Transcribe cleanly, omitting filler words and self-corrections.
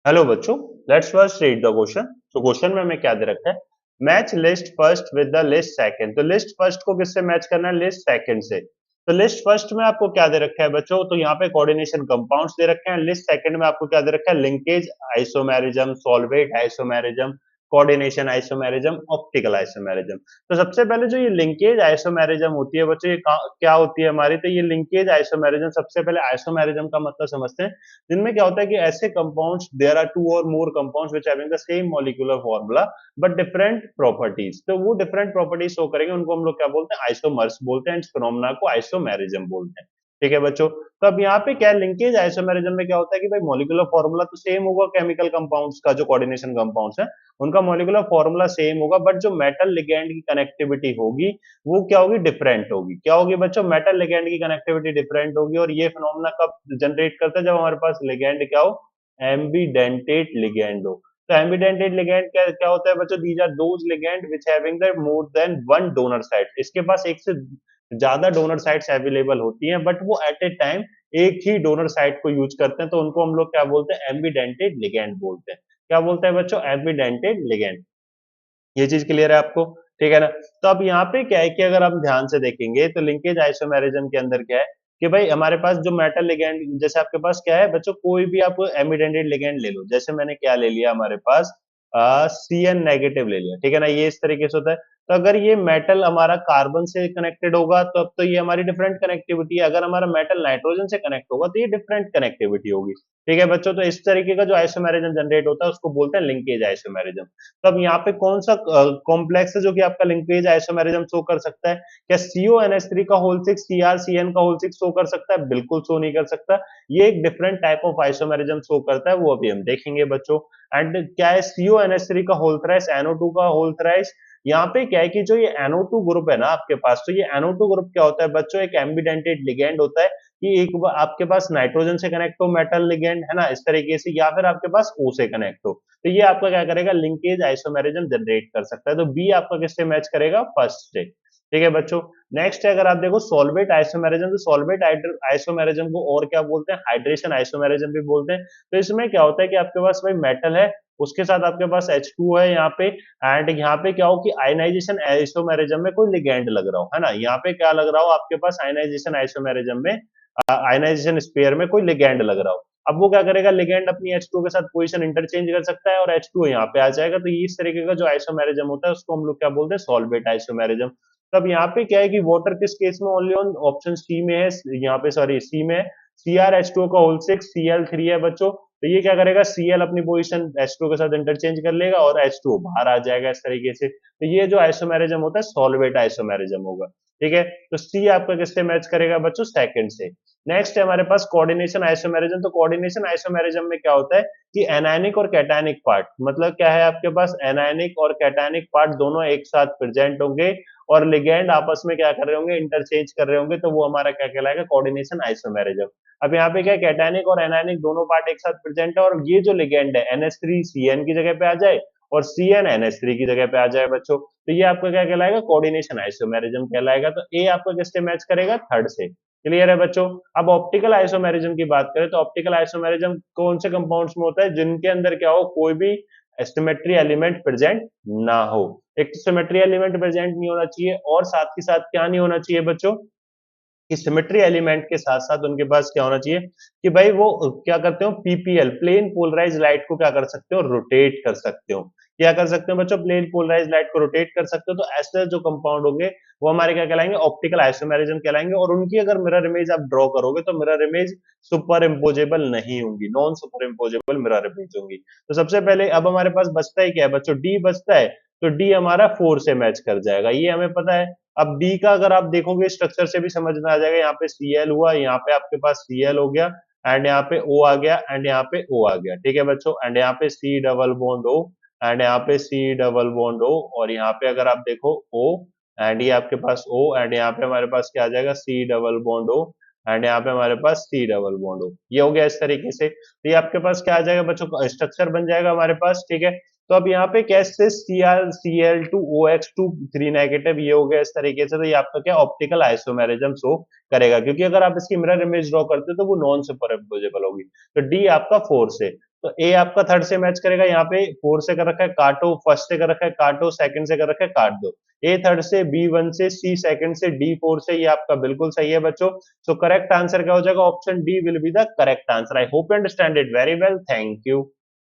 Hello बच्चों, let's first read the question. तो question में हमें क्या दे रखा है? Match list first with the list second. तो लिस्ट फर्स्ट को किससे मैच करना है? लिस्ट सेकंड से। तो लिस्ट फर्स्ट में आपको क्या दे रखा है बच्चों? तो यहाँ पे कोऑर्डिनेशन कंपाउंड्स दे रखे हैं। लिस्ट सेकंड में आपको क्या दे रखा है? Linkage isomerism, solvate isomerism, coordination isomerism, optical isomerism. तो सबसे पहले जो ये लिंकेज आइसोमेरिज्म होती है बच्चों, ये क्या होती है हमारी? तो ये लिंकेज आइसोमेरिज्म, सबसे पहले आइसोमेरिज्म का मतलब समझते हैं। जिनमें क्या होता है कि ऐसे compounds, there are two or more compounds which having the same molecular formula but different properties. तो वो डिफरेंट प्रॉपर्टीज शो करेंगे, उनको हम लोग क्या बोलते हैं? आइसोमर्स बोलते हैं। इस फिनोमेना को आइसोमेरिज्म बोलते हैं। ठीक है बच्चों। तो अब यहाँ पे क्या है, लिंकेज आइसोमेरिज्म में क्या होता है कि भाई मॉलिक्यूलर फार्मूला तो सेम होगा, केमिकल कंपाउंड्स का जो कोऑर्डिनेशन कंपाउंड्स है उनका मॉलिक्यूलर फार्मूला सेम होगा, बट जो मेटल लिगैंड की कनेक्टिविटी होगी वो क्या होगी? डिफरेंट होगी। क्या होगी बच्चों? मेटल लिगैंड की कनेक्टिविटी डिफरेंट होगी। और ये फिनोमेना कब जनरेट करता है? जब हमारे पास लिगैंड क्या हो? एम्बीडेंटेट लिगैंड हो। तो एम्बीडेंटेट लिगैंड क्या क्या होता है बच्चों? These are those ligand which having the more than one donor site. इसके पास एक से ज्यादा डोनर साइट्स अवेलेबल होती हैं, बट वो एट ए टाइम एक ही डोनर साइट को यूज करते हैं। तो उनको हम लोग क्या बोलते हैं? एम्बीडेंटेट लिगैंड बोलते हैं। क्या बोलते हैं बच्चों? Ambidentate ligand. ये चीज क्लियर है आपको? ठीक है ना? तो अब यहाँ पे क्या है कि अगर हम ध्यान से देखेंगे तो लिंकेज आइसोमेरिज्म के अंदर क्या है कि भाई हमारे पास जो मेटल लिगैंड, जैसे आपके पास क्या है बच्चों, कोई भी आप एमिडेंटेड लिगैंड ले लो। जैसे मैंने क्या ले लिया, हमारे पास CN नेगेटिव ले लिया। ठीक है ना? ये इस तरीके से होता है। तो अगर ये मेटल हमारा कार्बन से कनेक्टेड होगा तो अब तो ये हमारी डिफरेंट कनेक्टिविटी है। अगर हमारा मेटल नाइट्रोजन से कनेक्ट होगा तो ये डिफरेंट कनेक्टिविटी होगी। ठीक है बच्चों। तो इस तरीके का जो आइसोमेरिज्म जनरेट होता है उसको बोलते हैं लिंकेज आइसोमेरिज्म। तो अब यहाँ पे कौन सा कॉम्प्लेक्स है जो कि आपका लिंकेज आइसोमेरिज्म शो कर सकता है? क्या CONH3 का होल सिक्स CrCN का होल सिक्स शो कर सकता है? बिल्कुल शो नहीं कर सकता। ये एक different type of isomerism show करता है, वो अभी हम देखेंगे बच्चों। एंड क्या है CONH3 का होल थ्राइस, NO2 का होल थ्राइस। यहाँ पे क्या है कि जो ये NO2 ग्रुप है ना आपके पास, तो ये NO2 ग्रुप क्या होता है बच्चों? एक एम्बीडेंटेड लिगैंड होता है कि एक आपके पास नाइट्रोजन से कनेक्ट हो मेटल लिगैंड, है ना, इस तरीके से, या फिर आपके पास O से कनेक्ट हो। तो ये आपका क्या करेगा? लिंकेज आइसोमेरिज्म जनरेट कर सकता है। तो बी आपका किससे मैच करेगा? फर्स्ट से। ठीक है बच्चों। नेक्स्ट है, अगर आप देखो सॉल्वेट आइसोमेरिज्म, तो सॉल्वेट आइसोमेरिज्म को और क्या बोलते हैं? हाइड्रेशन आइसोमेरिज्म भी बोलते हैं। तो इसमें क्या होता है कि आपके पास भाई मेटल है, उसके साथ आपके पास H2 है यहाँ पे। एंड यहाँ पे क्या हो कि आयनाइजेशन आइसोमेरिज्म में कोई लिगैंड लग रहा हो, है ना? यहाँ पे क्या लग रहा हो आपके पास? आयनाइजेशन आइसोमेरिज्म में, आयनाइजेशन स्पेयर में कोई लिगैंड लग रहा हो। अब वो क्या करेगा? लिगैंड अपनी H2 के साथ पोजीशन इंटरचेंज कर सकता है और H2 यहाँ पे आ जाएगा। तो इस तरीके का जो आइसोमेरिज्म होता है उसको हम लोग क्या बोलते हैं? Solvate isomerism. तब यहाँ पे क्या है कि वाटर किस केस में? ओनली ऑन ऑप्शन सी में है, यहाँ पे सॉरी सी में है। CrH2 का होल सिक्स Cl3 है बच्चों। तो ये क्या करेगा? Cl अपनी पोजीशन H2 के साथ इंटरचेंज कर लेगा और H2 बाहर आ जाएगा इस तरीके से। तो ये जो आइसोमेरिज्म होता है सॉल्वेट आइसोमेरिज्म होगा। ठीक है। तो सी आपका किससे मैच करेगा बच्चों? सेकंड से। नेक्स्ट है हमारे पास कोऑर्डिनेशन आइसोमेरिज्म। तो कोऑर्डिनेशन आइसोमेरिज्म में क्या होता है कि एनायनिक और कैटायनिक पार्ट, मतलब क्या है आपके पास? एनायनिक और कैटायनिक पार्ट दोनों एक साथ प्रेजेंट होंगे और लिगैंड आपस में क्या कर रहे होंगे? इंटरचेंज कर रहे होंगे। तो वो हमारा क्या कहलाएगा? Coordination isomerism. अब यहाँ पे क्या, कैटायनिक और एनायनिक दोनों पार्ट एक साथ प्रेजेंट है, और ये जो लिगैंड है NH3CN की जगह पे आ जाए और CnNH3 की जगह पे आ जाए बच्चों, तो ये आपका क्या कहलाएगा? कोऑर्डिनेशन आइसोमेरिज्म कहलाएगा। तो ए आपका किससे मैच करेगा? थर्ड से। क्लियर है बच्चों? अब ऑप्टिकल आइसोमेरिज्म की बात करें तो ऑप्टिकल आइसोमेरिज्म कौन से कंपाउंड्स में होता है? जिनके अंदर क्या हो? कोई भी सिमेट्री एलिमेंट प्रेजेंट ना हो। एक तो सिमेट्री एलिमेंट प्रेजेंट नहीं होना चाहिए, और साथ के साथ क्या नहीं होना चाहिए बच्चों? कि सिमेट्री एलिमेंट के साथ साथ उनके पास क्या होना चाहिए कि भाई वो क्या करते हो? PPL, प्लेन पोलराइज लाइट को क्या कर सकते हो? रोटेट कर सकते हो। क्या कर सकते हो बच्चों? प्लेन पोलराइज लाइट को रोटेट कर सकते हो। तो ऐसे जो कंपाउंड होंगे वो हमारे क्या कहलाएंगे? ऑप्टिकल आइसोमेरिज्म कहलाएंगे। और उनकी अगर मिरर इमेज आप ड्रॉ करोगे तो मिरर इमेज सुपर इम्पोजेबल नहीं होंगी, non super imposable mirror image होंगी। तो सबसे पहले अब हमारे पास बचता ही क्या है बच्चों? डी बचता है। तो डी हमारा 4 से मैच कर जाएगा, ये हमें पता है। अब डी का अगर आप देखोगे स्ट्रक्चर से भी समझ में आ जाएगा। यहाँ पे Cl हुआ, यहाँ पे आपके पास Cl हो गया, एंड यहाँ पे O आ गया, एंड यहाँ पे O आ गया। ठीक है बच्चों। एंड यहाँ पे C double bond O, and यहाँ पे C डबल बॉन्ड O, और यहाँ पे अगर आप देखो O, एंड ये आपके पास O, एंड यहाँ पे हमारे पास क्या आ जाएगा? C double bond O, and यहाँ पे हमारे पास C डबल बॉन्ड O। ये हो गया इस तरीके से। तो ये आपके पास क्या आ जाएगा बच्चों? स्ट्रक्चर बन जाएगा हमारे पास। ठीक है। तो अब यहाँ पे कैसे Cl2OX2 3 नेगेटिव, ये हो गया इस तरीके से। तो ये आपका क्या? ऑप्टिकल आइसोमेरिज्म शो करेगा, क्योंकि अगर आप इसकी मिरर इमेज ड्रॉ करते हो तो वो नॉन सुपर इम्पोजेबल होगी। तो डी आपका 4 से। तो ए आपका थर्ड से मैच करेगा, यहाँ पे 4 से कर रखा है काटो, फर्स्ट से कर रखा है काटो, सेकंड से कर रखा है काट दो। ए थर्ड से, बी वन से, सी सेकंड से, डी फोर से, ये आपका बिल्कुल सही है बच्चों। सो करेक्ट आंसर क्या हो जाएगा, option D will be the correct answer. I hope you understand it very well, thank you.